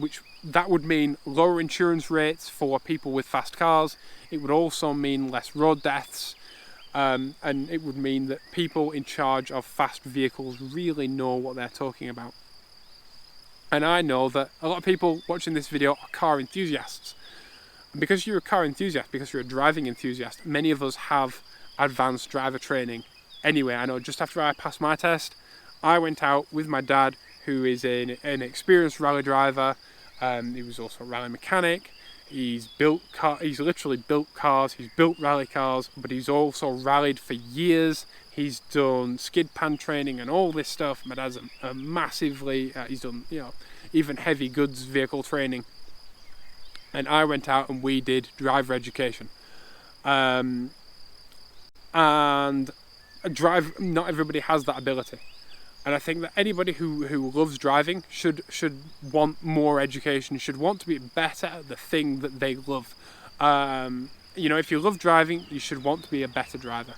[SPEAKER 1] that would mean lower insurance rates for people with fast cars. It would also mean less road deaths, and it would mean that people in charge of fast vehicles really know what they're talking about. And I know that a lot of people watching this video are car enthusiasts. And because you're a car enthusiast, because you're a driving enthusiast, many of us have advanced driver training. Anyway, I know just after I passed my test, I went out with my dad, who is an experienced rally driver. He was also a rally mechanic. He's literally built cars. He's built rally cars, but he's also rallied for years. He's done skid pan training and all this stuff. My dad's he's done, even heavy goods vehicle training. And I went out and we did driver education. and not everybody has that ability. And I think that anybody who loves driving should want more education, should want to be better at the thing that they love. You know, if you love driving, you should want to be a better driver.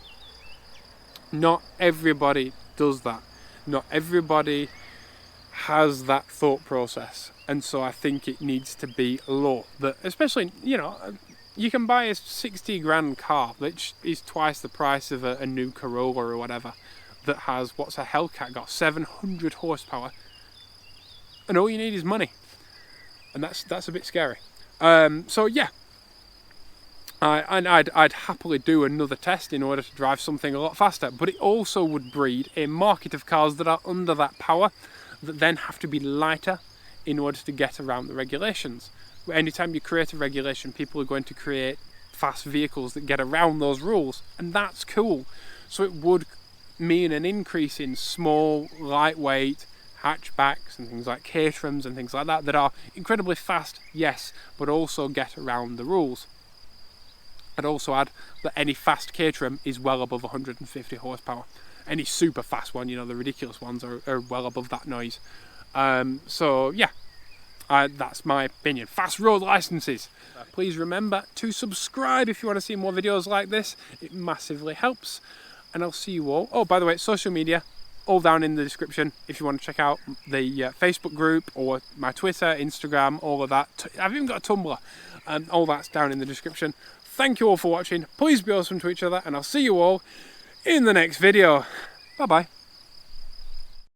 [SPEAKER 1] Not everybody does that. Not everybody has that thought process. And so I think it needs to be low. That, especially, you know, you can buy a 60 grand car, which is twice the price of a new Corolla or whatever, that has, what's a Hellcat, got 700 horsepower, and all you need is money, and that's a bit scary. So yeah, I'd happily do another test in order to drive something a lot faster, but it also would breed a market of cars that are under that power, that then have to be lighter in order to get around the regulations. Anytime you create a regulation, people are going to create fast vehicles that get around those rules, and that's cool. So it would mean an increase in small, lightweight hatchbacks and things like Caterhams and things like that are incredibly fast, yes, but also get around the rules. I'd also add that any fast Caterham is well above 150 horsepower. Any super fast one, you know, the ridiculous ones are well above that noise. So yeah, that's my opinion. Fast road licenses. Please remember to subscribe if you want to see more videos like this. It massively helps. And I'll see you all. Oh, by the way, social media, all down in the description if you want to check out the Facebook group or my Twitter, Instagram, all of that. I've even got a Tumblr. All that's down in the description. Thank you all for watching. Please be awesome to each other, and I'll see you all in the next video. Bye-bye.